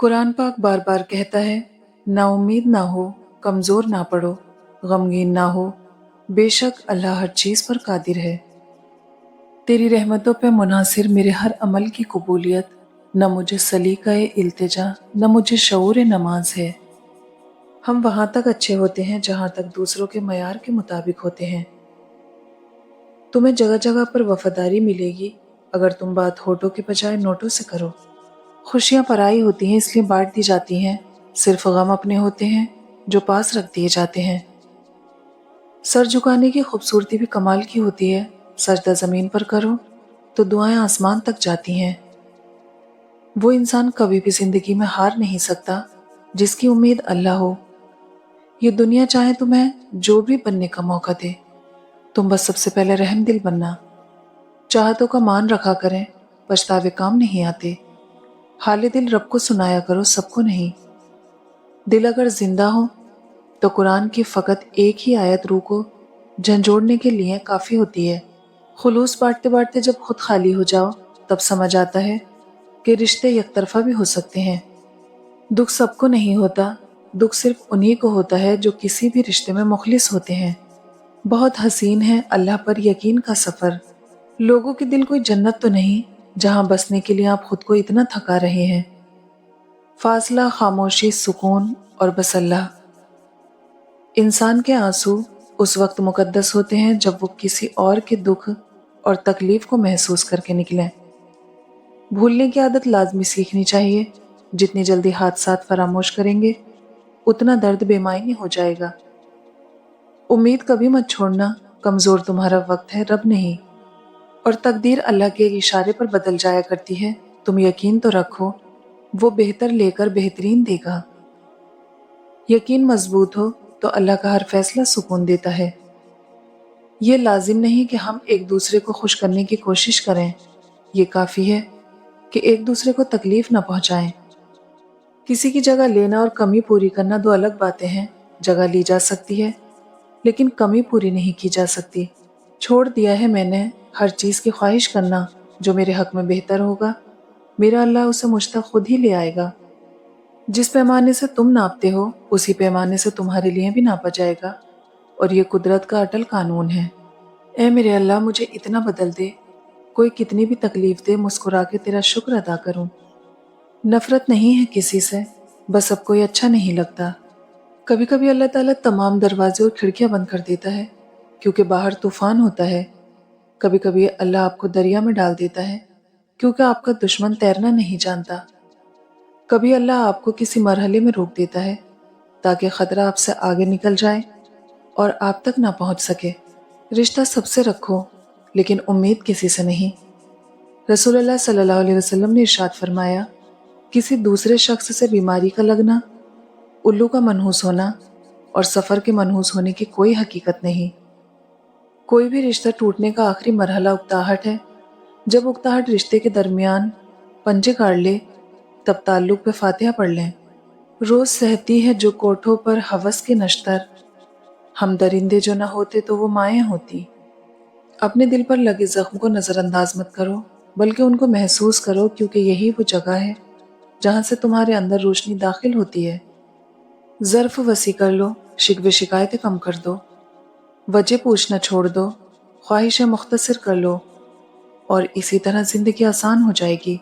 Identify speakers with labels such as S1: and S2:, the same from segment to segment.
S1: قرآن پاک بار بار کہتا ہے، نا امید نہ ہو، کمزور نہ پڑو، غمگین نہ ہو، بے شک اللہ ہر چیز پر قادر ہے۔ تیری رحمتوں پہ منحصر میرے ہر عمل کی قبولیت، نہ مجھے سلیقہ التجا، نہ مجھے شعور نماز ہے۔ ہم وہاں تک اچھے ہوتے ہیں جہاں تک دوسروں کے معیار کے مطابق ہوتے ہیں۔ تمہیں جگہ جگہ پر وفاداری ملے گی اگر تم بات ہونٹوں کے بجائے نوٹوں سے کرو۔ خوشیاں پرائی ہوتی ہیں اس لیے بانٹ دی جاتی ہیں، صرف غم اپنے ہوتے ہیں جو پاس رکھ دیے جاتے ہیں۔ سر جھکانے کی خوبصورتی بھی کمال کی ہوتی ہے، سجدہ زمین پر کرو تو دعائیں آسمان تک جاتی ہیں۔ وہ انسان کبھی بھی زندگی میں ہار نہیں سکتا جس کی امید اللہ ہو۔ یہ دنیا چاہے تمہیں جو بھی بننے کا موقع دے، تم بس سب سے پہلے رحم دل بننا۔ چاہتوں کا مان رکھا کریں، پچھتاوے کام نہیں آتے۔ حال دل رب کو سنایا کرو، سب کو نہیں۔ دل اگر زندہ ہو تو قرآن کی فقط ایک ہی آیت روح کو جھنجھوڑنے کے لیے کافی ہوتی ہے۔ خلوص بانٹتے بانٹتے جب خود خالی ہو جاؤ تب سمجھ آتا ہے کہ رشتے یک طرفہ بھی ہو سکتے ہیں۔ دکھ سب کو نہیں ہوتا، دکھ صرف انہی کو ہوتا ہے جو کسی بھی رشتے میں مخلص ہوتے ہیں۔ بہت حسین ہے اللہ پر یقین کا سفر۔ لوگوں کے دل کوئی جنت تو نہیں جہاں بسنے کے لیے آپ خود کو اتنا تھکا رہے ہیں۔ فاصلہ، خاموشی، سکون اور بس اللہ۔ انسان کے آنسو اس وقت مقدس ہوتے ہیں جب وہ کسی اور کے دکھ اور تکلیف کو محسوس کر کے نکلیں۔ بھولنے کی عادت لازمی سیکھنی چاہیے۔ جتنی جلدی حادثات فراموش کریں گے اتنا درد بے معنی ہو جائے گا۔ امید کبھی مت چھوڑنا، کمزور تمہارا وقت ہے، رب نہیں۔ اور تقدیر اللہ کے اشارے پر بدل جایا کرتی ہے، تم یقین تو رکھو، وہ بہتر لے کر بہترین دے گا۔ یقین مضبوط ہو تو اللہ کا ہر فیصلہ سکون دیتا ہے۔ یہ لازم نہیں کہ ہم ایک دوسرے کو خوش کرنے کی کوشش کریں، یہ کافی ہے کہ ایک دوسرے کو تکلیف نہ پہنچائیں۔ کسی کی جگہ لینا اور کمی پوری کرنا دو الگ باتیں ہیں۔ جگہ لی جا سکتی ہے لیکن کمی پوری نہیں کی جا سکتی۔ چھوڑ دیا ہے میں نے ہر چیز کی خواہش کرنا، جو میرے حق میں بہتر ہوگا میرا اللہ اسے مجھ تک خود ہی لے آئے گا۔ جس پیمانے سے تم ناپتے ہو اسی پیمانے سے تمہارے لیے بھی ناپا جائے گا، اور یہ قدرت کا اٹل قانون ہے۔ اے میرے اللہ مجھے اتنا بدل دے، کوئی کتنی بھی تکلیف دے مسکرا کے تیرا شکر ادا کروں۔ نفرت نہیں ہے کسی سے، بس اب کوئی اچھا نہیں لگتا۔ کبھی کبھی اللہ تعالیٰ تمام دروازے اور کھڑکیاں بند کر دیتا ہے کیونکہ باہر طوفان ہوتا ہے۔ کبھی کبھی اللہ آپ کو دریا میں ڈال دیتا ہے کیونکہ آپ کا دشمن تیرنا نہیں جانتا۔ کبھی اللہ آپ کو کسی مرحلے میں روک دیتا ہے تاکہ خطرہ آپ سے آگے نکل جائے اور آپ تک نہ پہنچ سکے۔ رشتہ سب سے رکھو لیکن امید کسی سے نہیں۔ رسول اللہ صلی اللہ علیہ وسلم نے ارشاد فرمایا، کسی دوسرے شخص سے بیماری کا لگنا، الو کا منحوس ہونا اور سفر کے منحوس ہونے کی کوئی حقیقت نہیں۔ کوئی بھی رشتہ ٹوٹنے کا آخری مرحلہ اکتاہٹ ہے۔ جب اکتاہٹ رشتے کے درمیان پنجے کاٹ لے تب تعلق پہ فاتحہ پڑھ لیں۔ روز سہتی ہے جو کوٹھوں پر ہوس کے نشتر، ہم درندے جو نہ ہوتے تو وہ مائیں ہوتی۔ اپنے دل پر لگے زخم کو نظر انداز مت کرو بلکہ ان کو محسوس کرو، کیونکہ یہی وہ جگہ ہے جہاں سے تمہارے اندر روشنی داخل ہوتی ہے۔ ظرف وسیع کر لو، شکوے شکایتیں کم کر دو، وجہ پوچھنا چھوڑ دو، خواہشیں مختصر کر لو، اور اسی طرح زندگی آسان ہو جائے گی۔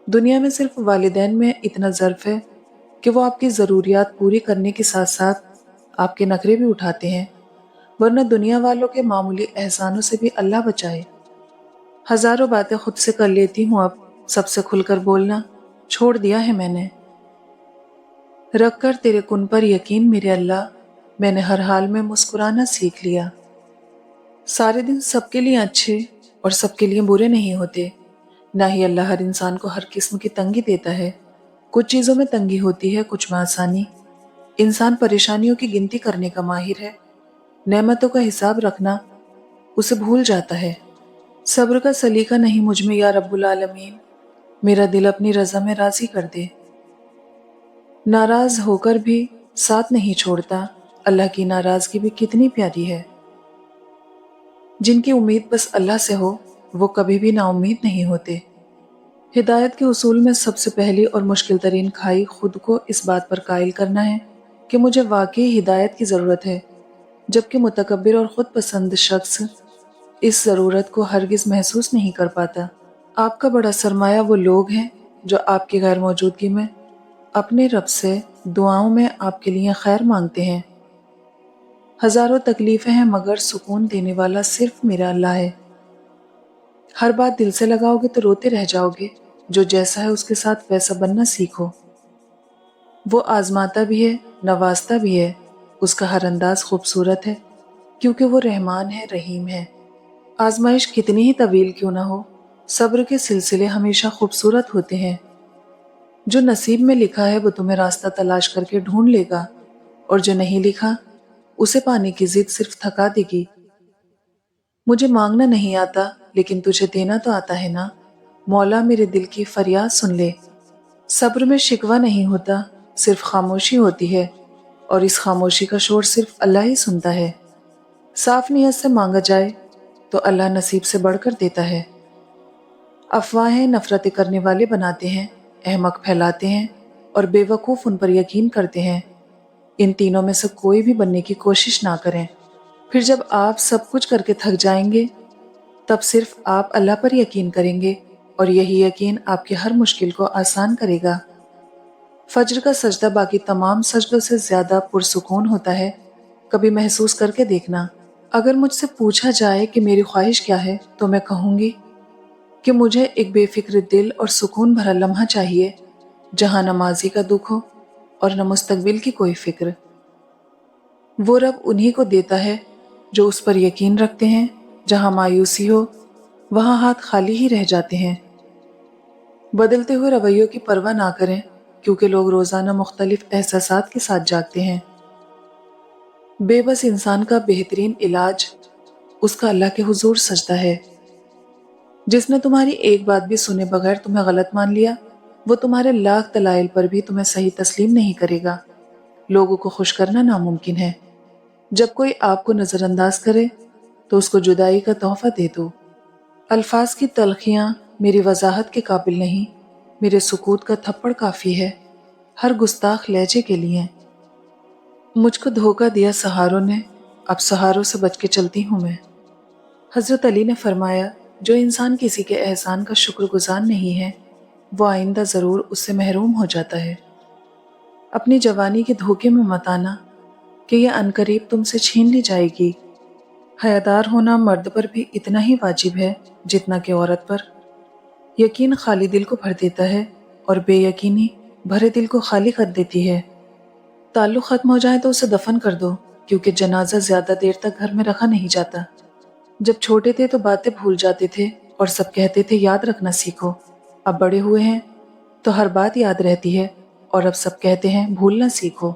S1: دنیا میں صرف والدین میں اتنا ظرف ہے کہ وہ آپ کی ضروریات پوری کرنے کے ساتھ ساتھ آپ کے نخرے بھی اٹھاتے ہیں، ورنہ دنیا والوں کے معمولی احسانوں سے بھی اللہ بچائے۔ ہزاروں باتیں خود سے کر لیتی ہوں، اب سب سے کھل کر بولنا چھوڑ دیا ہے میں نے۔ رکھ کر تیرے کن پر یقین میرے اللہ، میں نے ہر حال میں مسکرانا سیکھ لیا۔ سارے دن سب کے لیے اچھے اور سب کے لیے برے نہیں ہوتے، نہ ہی اللہ ہر انسان کو ہر قسم کی تنگی دیتا ہے۔ کچھ چیزوں میں تنگی ہوتی ہے، کچھ میں آسانی۔ انسان پریشانیوں کی گنتی کرنے کا ماہر ہے، نعمتوں کا حساب رکھنا اسے بھول جاتا ہے۔ صبر کا سلیقہ نہیں مجھ میں یا رب العالمین، میرا دل اپنی رضا میں راضی کر دے۔ ناراض ہو کر بھی ساتھ نہیں چھوڑتا، اللہ کی ناراضگی بھی کتنی پیاری ہے۔ جن کی امید بس اللہ سے ہو وہ کبھی بھی نا امید نہیں ہوتے۔ ہدایت کے اصول میں سب سے پہلی اور مشکل ترین کھائی خود کو اس بات پر قائل کرنا ہے کہ مجھے واقعی ہدایت کی ضرورت ہے، جبکہ متکبر اور خود پسند شخص اس ضرورت کو ہرگز محسوس نہیں کر پاتا۔ آپ کا بڑا سرمایہ وہ لوگ ہیں جو آپ کی غیر موجودگی میں اپنے رب سے دعاؤں میں آپ کے لیے خیر مانگتے ہیں۔ ہزاروں تکلیفیں ہیں مگر سکون دینے والا صرف میرا اللہ ہے۔ ہر بات دل سے لگاؤ گے تو روتے رہ جاؤ گے، جو جیسا ہے اس کے ساتھ ویسا بننا سیکھو۔ وہ آزماتا بھی ہے، نوازتا بھی ہے، اس کا ہر انداز خوبصورت ہے، کیونکہ وہ رحمان ہے، رحیم ہے۔ آزمائش کتنی ہی طویل کیوں نہ ہو، صبر کے سلسلے ہمیشہ خوبصورت ہوتے ہیں۔ جو نصیب میں لکھا ہے وہ تمہیں راستہ تلاش کر کے ڈھونڈ لے گا، اور جو نہیں لکھا اسے پانے کی ضد صرف تھکا دے گی۔ مجھے مانگنا نہیں آتا لیکن تجھے دینا تو آتا ہے نا، مولا میرے دل کی فریاد سن لے۔ صبر میں شکوہ نہیں ہوتا، صرف خاموشی ہوتی ہے، اور اس خاموشی کا شور صرف اللہ ہی سنتا ہے۔ صاف نیت سے مانگا جائے تو اللہ نصیب سے بڑھ کر دیتا ہے۔ افواہیں نفرتیں کرنے والے بناتے ہیں، احمق پھیلاتے ہیں، اور بے وقوف ان پر یقین کرتے ہیں۔ ان تینوں میں سے کوئی بھی بننے کی کوشش نہ کریں۔ پھر جب آپ سب کچھ کر کے تھک جائیں گے تب صرف آپ اللہ پر یقین کریں گے، اور یہی یقین آپ کی ہر مشکل کو آسان کرے گا۔ فجر کا سجدہ باقی تمام سجدوں سے زیادہ پرسکون ہوتا ہے، کبھی محسوس کر کے دیکھنا۔ اگر مجھ سے پوچھا جائے کہ میری خواہش کیا ہے تو میں کہوں گی کہ مجھے ایک بے فکر دل اور سکون بھرا لمحہ چاہیے، جہاں نہ ماضی کا دکھ ہو اور نہ مستقبل کی کوئی فکر۔ وہ رب انہی کو دیتا ہے جو اس پر یقین رکھتے ہیں۔ جہاں مایوسی ہو وہاں ہاتھ خالی ہی رہ جاتے ہیں۔ بدلتے ہوئے رویوں کی پرواہ نہ کریں، کیونکہ لوگ روزانہ مختلف احساسات کے ساتھ جاگتے ہیں۔ بے بس انسان کا بہترین علاج اس کا اللہ کے حضور سجدہ ہے۔ جس نے تمہاری ایک بات بھی سنے بغیر تمہیں غلط مان لیا، وہ تمہارے لاکھ دلائل پر بھی تمہیں صحیح تسلیم نہیں کرے گا۔ لوگوں کو خوش کرنا ناممکن ہے۔ جب کوئی آپ کو نظر انداز کرے تو اس کو جدائی کا تحفہ دے دو۔ الفاظ کی تلخیاں میری وضاحت کے قابل نہیں، میرے سکوت کا تھپڑ کافی ہے ہر گستاخ لہجے کے لیے۔ مجھ کو دھوکہ دیا سہاروں نے، اب سہاروں سے بچ کے چلتی ہوں میں۔ حضرت علی نے فرمایا، جو انسان کسی کے احسان کا شکر گزار نہیں ہے وہ آئندہ ضرور اس سے محروم ہو جاتا ہے۔ اپنی جوانی کے دھوکے میں مت آنا کہ یہ عنقریب تم سے چھین لی جائے گی۔ حیادار ہونا مرد پر بھی اتنا ہی واجب ہے جتنا کہ عورت پر۔ یقین خالی دل کو بھر دیتا ہے اور بے یقینی بھرے دل کو خالی کر دیتی ہے۔ تعلق ختم ہو جائے تو اسے دفن کر دو، کیونکہ جنازہ زیادہ دیر تک گھر میں رکھا نہیں جاتا۔ جب چھوٹے تھے تو باتیں بھول جاتے تھے اور سب کہتے تھے یاد رکھنا سیکھو۔ اب بڑے ہوئے ہیں تو ہر بات یاد رہتی ہے اور اب سب کہتے ہیں بھولنا سیکھو۔